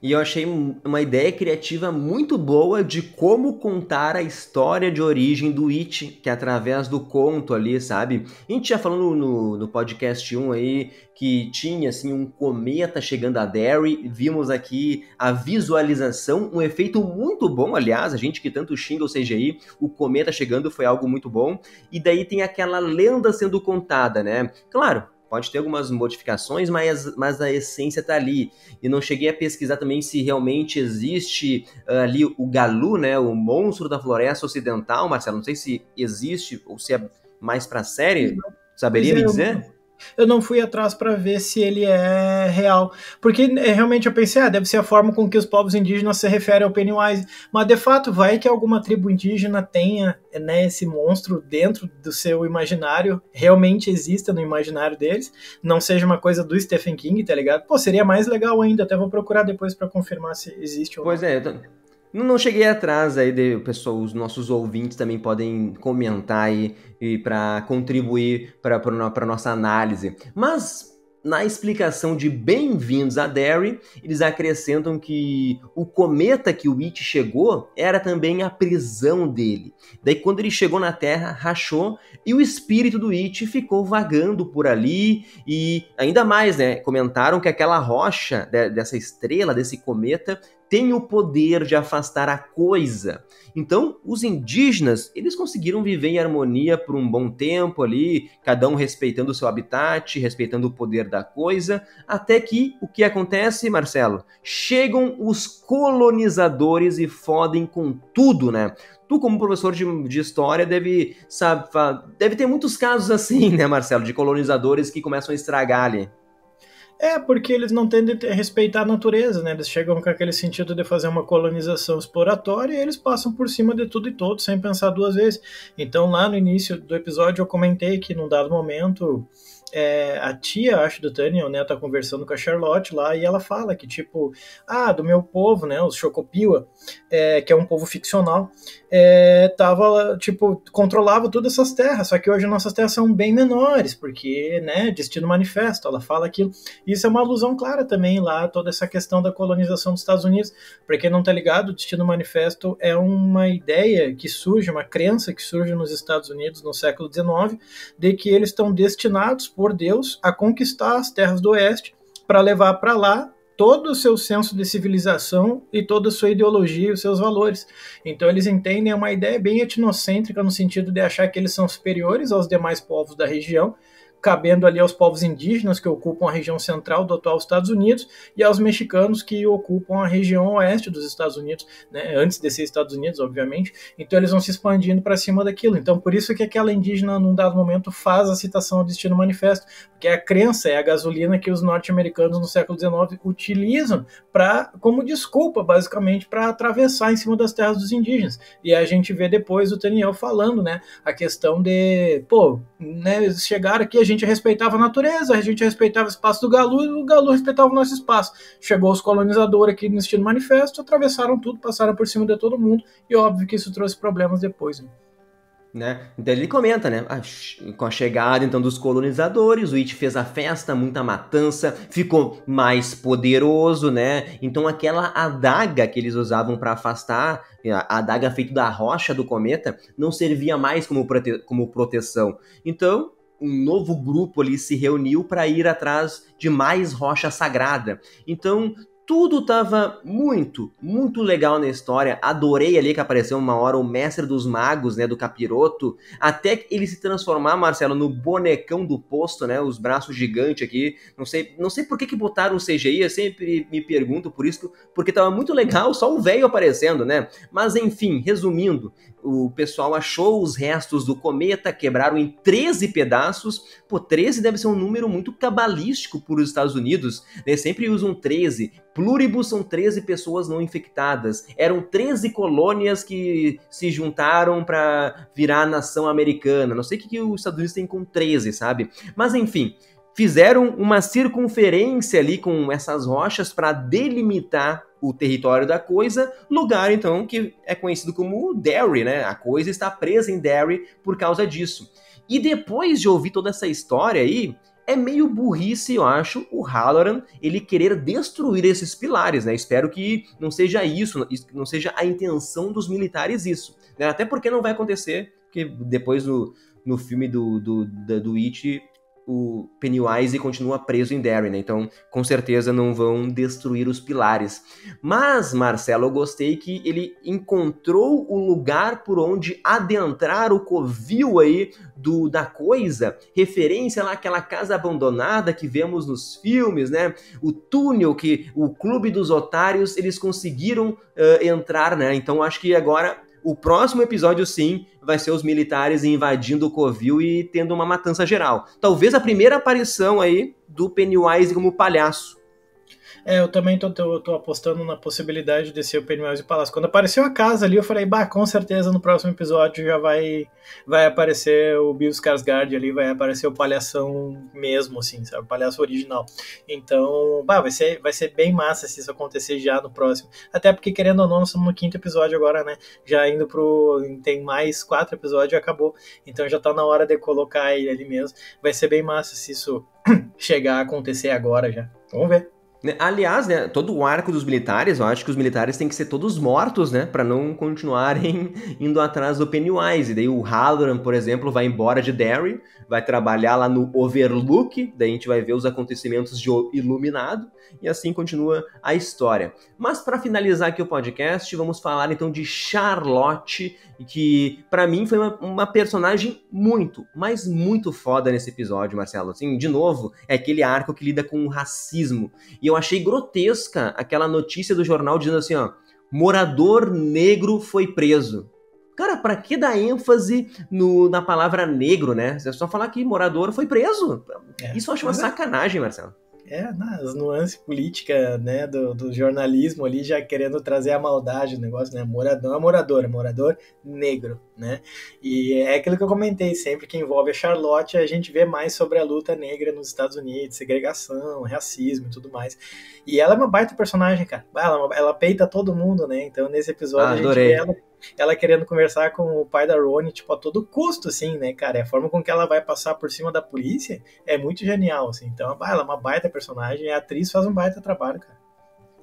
E eu achei uma ideia criativa muito boa de como contar a história de origem do It, que é através do conto ali, sabe? A gente já falou no podcast 1 aí que tinha assim um cometa chegando a Derry, vimos aqui a visualização, um efeito muito bom, aliás, a gente que tanto xinga o CGI, o cometa chegando foi algo muito bom, e daí tem aquela lenda sendo contada, né? Claro, pode ter algumas modificações, mas a essência tá ali. E não cheguei a pesquisar também se realmente existe ali o Galu, né, o monstro da floresta ocidental, Marcelo. Não sei se existe ou se é mais pra série. Saberia me dizer? Eu não fui atrás para ver se ele é real, porque realmente eu pensei, deve ser a forma com que os povos indígenas se referem ao Pennywise, mas de fato vai que alguma tribo indígena tenha, né, esse monstro dentro do seu imaginário, realmente exista no imaginário deles, não seja uma coisa do Stephen King, tá ligado? Pô, seria mais legal ainda, até vou procurar depois para confirmar se existe ou não. Pois é, não cheguei atrás aí, pessoal, os nossos ouvintes também podem comentar aí e para contribuir para nossa análise. Mas na explicação de Bem-vindos a Derry, eles acrescentam que o cometa que o It chegou era também a prisão dele. Daí quando ele chegou na Terra, rachou e o espírito do It ficou vagando por ali e ainda mais, né, comentaram que aquela rocha dessa estrela, desse cometa, tem o poder de afastar a coisa. Então, os indígenas, eles conseguiram viver em harmonia por um bom tempo ali, cada um respeitando o seu habitat, respeitando o poder da coisa, até que, o que acontece, Marcelo? Chegam os colonizadores e fodem com tudo, né? Tu, como professor de história, deve ter muitos casos assim, né, Marcelo? De colonizadores que começam a estragar ali. Porque eles não tendem a respeitar a natureza, né? Eles chegam com aquele sentido de fazer uma colonização exploratória e eles passam por cima de tudo e todos sem pensar duas vezes. Então, lá no início do episódio, eu comentei que num dado momento a tia, acho, do Daniel, né, tá conversando com a Charlotte lá e ela fala que, tipo, do meu povo, né, os Chocopiwa, que é um povo ficcional, tava, tipo, controlava todas essas terras, só que hoje nossas terras são bem menores, porque, né, Destino Manifesto, ela fala aquilo. Isso é uma alusão clara também lá, toda essa questão da colonização dos Estados Unidos. Pra quem não tá ligado, o Destino Manifesto é uma ideia que surge, uma crença que surge nos Estados Unidos no século XIX, de que eles estão destinados por Deus a conquistar as terras do Oeste para levar para lá todo o seu senso de civilização e toda a sua ideologia e os seus valores. Então eles entendem uma ideia bem etnocêntrica no sentido de achar que eles são superiores aos demais povos da região, cabendo ali aos povos indígenas que ocupam a região central do atual Estados Unidos e aos mexicanos que ocupam a região oeste dos Estados Unidos, né, antes de ser Estados Unidos, obviamente. Então eles vão se expandindo para cima daquilo. Então por isso que aquela indígena, num dado momento, faz a citação ao Destino Manifesto, porque a crença é a gasolina que os norte-americanos no século XIX utilizam como desculpa, basicamente, para atravessar em cima das terras dos indígenas. E a gente vê depois o Daniel falando, né, a questão de, né, eles chegaram aqui, a gente respeitava a natureza, a gente respeitava o espaço do Galu, e o Galu respeitava o nosso espaço. Chegou os colonizadores aqui no Destino Manifesto, atravessaram tudo, passaram por cima de todo mundo, e óbvio que isso trouxe problemas depois, né? Então ele comenta, né? Com a chegada então dos colonizadores, o It fez a festa, muita matança, ficou mais poderoso, né? Então aquela adaga que eles usavam para afastar, a adaga feita da rocha do cometa, não servia mais como proteção. Então um novo grupo ali se reuniu para ir atrás de mais rocha sagrada. Então tudo estava muito, muito legal na história. Adorei ali que apareceu uma hora o mestre dos magos, né, do capiroto, até ele se transformar, Marcelo, no bonecão do posto, né, os braços gigantes aqui. Não sei por que botaram o CGI, eu sempre me pergunto por isso, porque estava muito legal só um velho aparecendo, né? Mas enfim, resumindo, o pessoal achou os restos do cometa, quebraram em 13 pedaços. 13 deve ser um número muito cabalístico para os Estados Unidos, né? Sempre usam 13. Pluribus são 13 pessoas não infectadas. Eram 13 colônias que se juntaram para virar a nação americana. Não sei o que os Estados Unidos têm com 13, sabe? Mas enfim, fizeram uma circunferência ali com essas rochas para delimitar o território da coisa, lugar então que é conhecido como Derry, né? A coisa está presa em Derry por causa disso. E depois de ouvir toda essa história aí, é meio burrice, eu acho, o Halloran ele querer destruir esses pilares, né? Espero que não seja isso, não seja a intenção dos militares isso, né? Até porque não vai acontecer, porque depois no filme do It, o Pennywise continua preso em Derry, né? Então, com certeza não vão destruir os pilares. Mas, Marcelo, eu gostei que ele encontrou o lugar por onde adentrar o covil aí da coisa, referência lá àquela casa abandonada que vemos nos filmes, né? O túnel que o Clube dos Otários, eles conseguiram entrar, né? Então, acho que agora o próximo episódio, sim, vai ser os militares invadindo o covil e tendo uma matança geral. Talvez a primeira aparição aí do Pennywise como palhaço. Eu também tô apostando na possibilidade de ser o Pennywise e o Palácio. Quando apareceu a casa ali, eu falei, com certeza no próximo episódio já vai aparecer o Bill Skarsgård ali, vai aparecer o palhação mesmo, assim, sabe? O palhaço original. Então, vai ser bem massa se isso acontecer já no próximo. Até porque, querendo ou não, nós estamos no 5º episódio agora, né? Já indo tem mais 4 episódios e acabou. Então já tá na hora de colocar ele ali mesmo. Vai ser bem massa se isso chegar a acontecer agora já. Vamos ver. Aliás, né, todo o arco dos militares, eu acho que os militares têm que ser todos mortos, né, para não continuarem indo atrás do Pennywise. E daí o Halloran, por exemplo, vai embora de Derry, vai trabalhar lá no Overlook, daí a gente vai ver os acontecimentos de O Iluminado, e assim continua a história. Mas para finalizar aqui o podcast, vamos falar então de Charlotte, que para mim foi uma personagem muito, mas muito foda nesse episódio, Marcelo. Assim, de novo, é aquele arco que lida com o racismo. E eu achei grotesca aquela notícia do jornal dizendo assim, ó, morador negro foi preso. Cara, pra que dar ênfase na palavra negro, né? É só falar que morador foi preso. Isso eu acho uma sacanagem, Marcelo. As nuances políticas, né, do jornalismo ali, já querendo trazer a maldade do negócio, né, não é morador, é morador negro, né, e é aquilo que eu comentei, sempre que envolve a Charlotte, a gente vê mais sobre a luta negra nos Estados Unidos, segregação, racismo e tudo mais, e ela é uma baita personagem, cara, ela peita todo mundo, né, então nesse episódio a gente vê ela querendo conversar com o pai da Ronnie, tipo, a todo custo, assim, né, cara, a forma com que ela vai passar por cima da polícia é muito genial, assim, então, ela é uma baita personagem, e a atriz faz um baita trabalho, cara.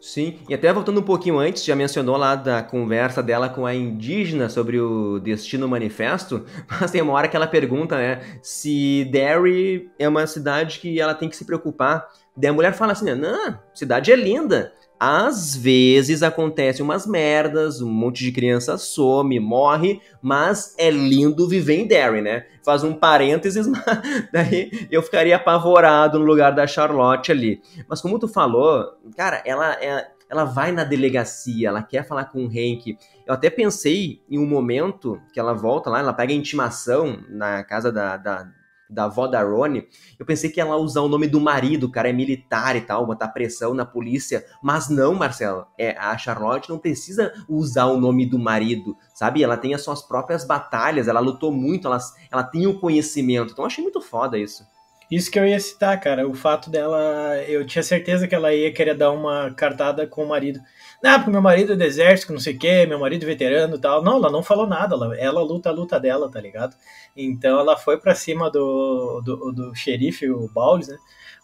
Sim, e até voltando um pouquinho antes, já mencionou lá da conversa dela com a indígena sobre o Destino Manifesto, mas tem uma hora que ela pergunta, né, se Derry é uma cidade que ela tem que se preocupar Daí a mulher fala assim, não, cidade é linda. Às vezes acontecem umas merdas, um monte de criança some, morre, mas é lindo viver em Derry, né? Faz um parênteses, mas daí eu ficaria apavorado no lugar da Charlotte ali. Mas como tu falou, cara, ela vai na delegacia, ela quer falar com o Hank. Eu até pensei em um momento que ela volta lá, ela pega a intimação na casa da avó da Ronnie. Eu pensei que ela ia usar o nome do marido, o cara é militar e tal, botar pressão na polícia. Mas não, Marcelo. A Charlotte não precisa usar o nome do marido, sabe? Ela tem as suas próprias batalhas, ela lutou muito, ela tem o conhecimento. Então eu achei muito foda isso. Isso que eu ia citar, cara, o fato dela, eu tinha certeza que ela ia querer dar uma cartada com o marido. Ah, porque meu marido é do exército, não sei o quê, meu marido é veterano e tal. Não, ela não falou nada, ela luta a luta dela, tá ligado? Então ela foi pra cima do xerife, o Bowles, né?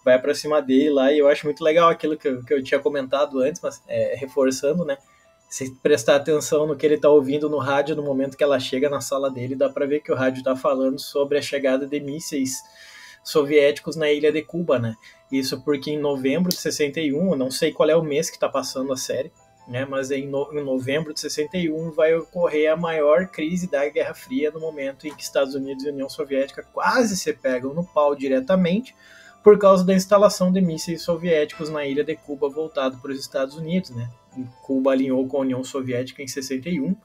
Vai pra cima dele lá e eu acho muito legal aquilo que eu tinha comentado antes, mas reforçando, né? Se prestar atenção no que ele tá ouvindo no rádio no momento que ela chega na sala dele, dá pra ver que o rádio tá falando sobre a chegada de mísseis soviéticos na ilha de Cuba, né? Isso porque em novembro de 61, eu não sei qual é o mês que tá passando a série, né? Mas em novembro de 61 vai ocorrer a maior crise da Guerra Fria no momento em que Estados Unidos e União Soviética quase se pegam no pau diretamente por causa da instalação de mísseis soviéticos na ilha de Cuba voltado para os Estados Unidos, né? Cuba alinhou com a União Soviética em 61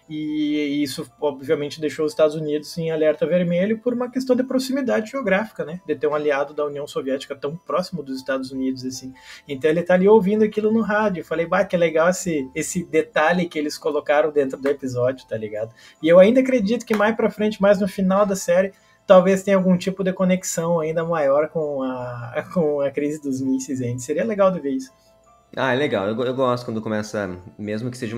e isso obviamente deixou os Estados Unidos em alerta vermelho por uma questão de proximidade geográfica, né, de ter um aliado da União Soviética tão próximo dos Estados Unidos assim. Então ele tá ali ouvindo aquilo no rádio, eu falei, bah, que legal esse detalhe que eles colocaram dentro do episódio, tá ligado? E eu ainda acredito que mais pra frente, mais no final da série, talvez tenha algum tipo de conexão ainda maior com a crise dos mísseis ainda. Seria legal de ver isso. Ah, é legal. Eu gosto quando começa, mesmo que seja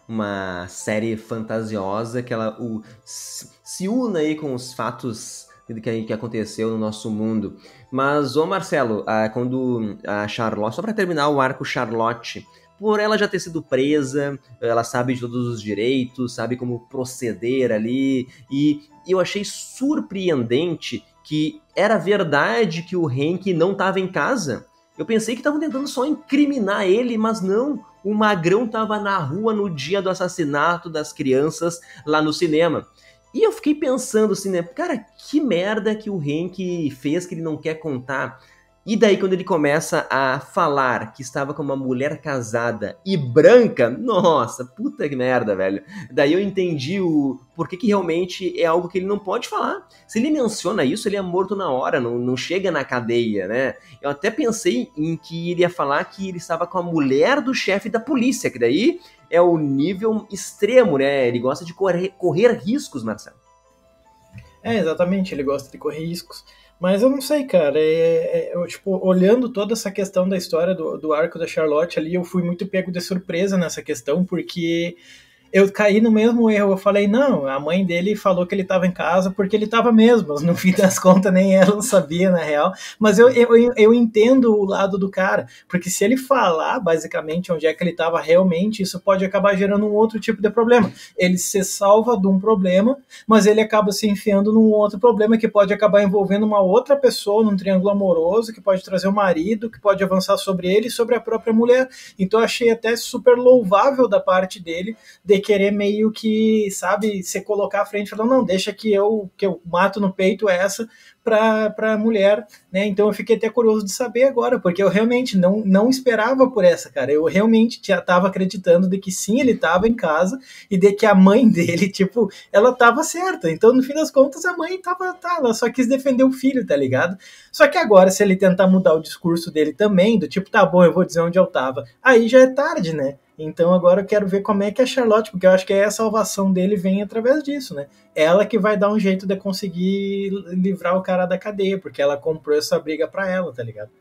uma série fantasiosa, que ela se una aí com os fatos que aconteceu no nosso mundo. Mas, ô Marcelo, quando a Charlotte, só para terminar o arco Charlotte, por ela já ter sido presa, ela sabe de todos os direitos, sabe como proceder ali, e eu achei surpreendente que era verdade que o Hank não estava em casa. Eu pensei que estavam tentando só incriminar ele, mas não. O Magrão estava na rua no dia do assassinato das crianças lá no cinema. E eu fiquei pensando assim, né? Cara, que merda que o Hank fez que ele não quer contar. E daí quando ele começa a falar que estava com uma mulher casada e branca, nossa, puta que merda, velho. Daí eu entendi o porquê que realmente é algo que ele não pode falar. Se ele menciona isso, ele é morto na hora, não chega na cadeia, né? Eu até pensei em que ele ia falar que ele estava com a mulher do chefe da polícia, que daí é o nível extremo, né? Ele gosta de correr riscos, Marcelo. Exatamente, ele gosta de correr riscos. Mas eu não sei, cara. Eu, tipo, olhando toda essa questão da história do arco da Charlotte ali, eu fui muito pego de surpresa nessa questão, porque eu caí no mesmo erro. Eu falei, não, a mãe dele falou que ele estava em casa porque ele estava mesmo. Mas no fim das contas, nem ela sabia, na real. Mas eu entendo o lado do cara. Porque se ele falar, basicamente, onde é que ele estava realmente, isso pode acabar gerando um outro tipo de problema. Ele se salva de um problema, mas ele acaba se enfiando num outro problema que pode acabar envolvendo uma outra pessoa num triângulo amoroso, que pode trazer o marido, que pode avançar sobre ele e sobre a própria mulher. Então eu achei até super louvável da parte dele de querer meio que, sabe, se colocar à frente e falar, não, deixa que eu mato no peito essa pra mulher, né? Então eu fiquei até curioso de saber agora, porque eu realmente não esperava por essa, cara. Eu realmente já tava acreditando de que sim, ele tava em casa e de que a mãe dele, tipo, ela tava certa. Então, no fim das contas, a mãe ela só quis defender o filho, tá ligado? Só que agora, se ele tentar mudar o discurso dele também, do tipo, tá bom, eu vou dizer onde eu tava, aí já é tarde, né? Então agora eu quero ver como é que é a Charlotte, porque eu acho que a salvação dele vem através disso, né? Ela que vai dar um jeito de conseguir livrar o cara da cadeia, porque ela comprou essa briga pra ela, tá ligado?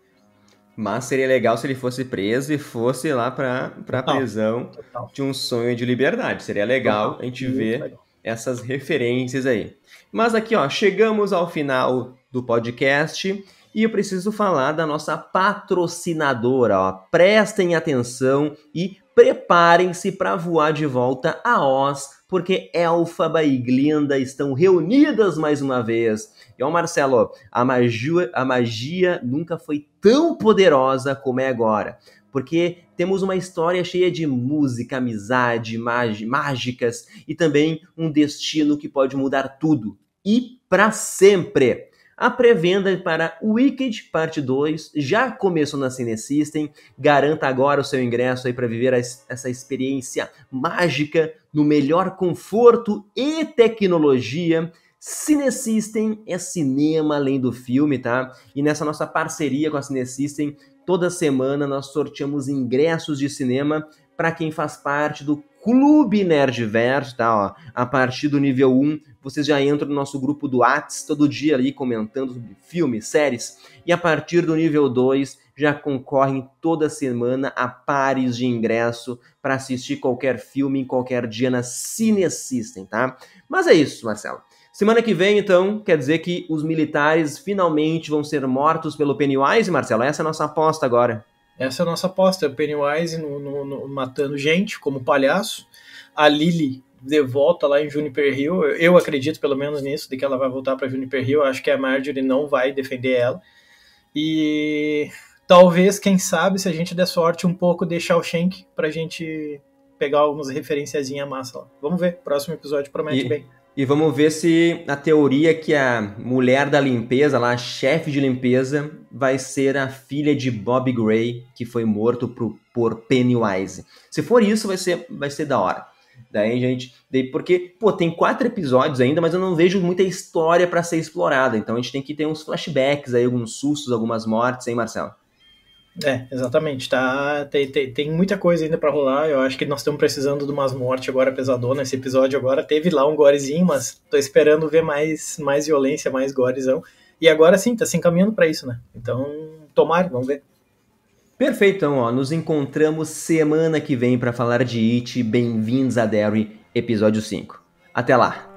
Mas seria legal se ele fosse preso e fosse lá pra prisão de um sonho de liberdade. Seria legal a gente ver essas referências aí. Mas aqui, ó, chegamos ao final do podcast e eu preciso falar da nossa patrocinadora, ó. Prestem atenção e preparem-se para voar de volta a Oz, porque Elphaba e Glinda estão reunidas mais uma vez. E ó, Marcelo, a magia nunca foi tão poderosa como é agora, porque temos uma história cheia de música, amizade, mágicas e também um destino que pode mudar tudo, e para sempre. A pré-venda para Wicked Parte 2 já começou na Cinesystem. Garanta agora o seu ingresso aí para viver essa experiência mágica no melhor conforto e tecnologia. Cinesystem é cinema além do filme, tá? E nessa nossa parceria com a Cinesystem, toda semana nós sorteamos ingressos de cinema para quem faz parte do Clube Nerdverso, tá? Ó, a partir do nível 1, vocês já entram no nosso grupo do Whats, todo dia ali comentando sobre filmes, séries. E a partir do nível 2, já concorrem toda semana a pares de ingresso para assistir qualquer filme em qualquer dia na Cinesystem, tá? Mas é isso, Marcelo. Semana que vem, então, quer dizer que os militares finalmente vão ser mortos pelo Pennywise, Marcelo? Essa é a nossa aposta agora. Essa é a nossa aposta, o Pennywise matando gente como palhaço, a Lily de volta lá em Juniper Hill, eu acredito pelo menos nisso, de que ela vai voltar para Juniper Hill, acho que a Marjorie não vai defender ela, e talvez, quem sabe, se a gente der sorte um pouco, deixar o Shank pra gente pegar algumas referenciazinhas massa lá. Vamos ver, próximo episódio promete bem. E vamos ver se a teoria que a mulher da limpeza, lá, a chefe de limpeza, vai ser a filha de Bob Gray, que foi morto por Pennywise. Se for isso, vai ser da hora. Daí, gente, porque, tem 4 episódios ainda, mas eu não vejo muita história para ser explorada. Então a gente tem que ter uns flashbacks aí, alguns sustos, algumas mortes, hein, Marcelo? Exatamente, tá? Tem muita coisa ainda pra rolar. Eu acho que nós estamos precisando de umas mortes agora pesadona. Esse episódio agora teve lá um gorezinho, mas tô esperando ver mais violência, mais gorezão. E agora sim, tá se encaminhando pra isso, né? Então, tomara, vamos ver. Perfeito, então, ó, nos encontramos semana que vem para falar de It. Bem-vindos a Derry, episódio 5. Até lá!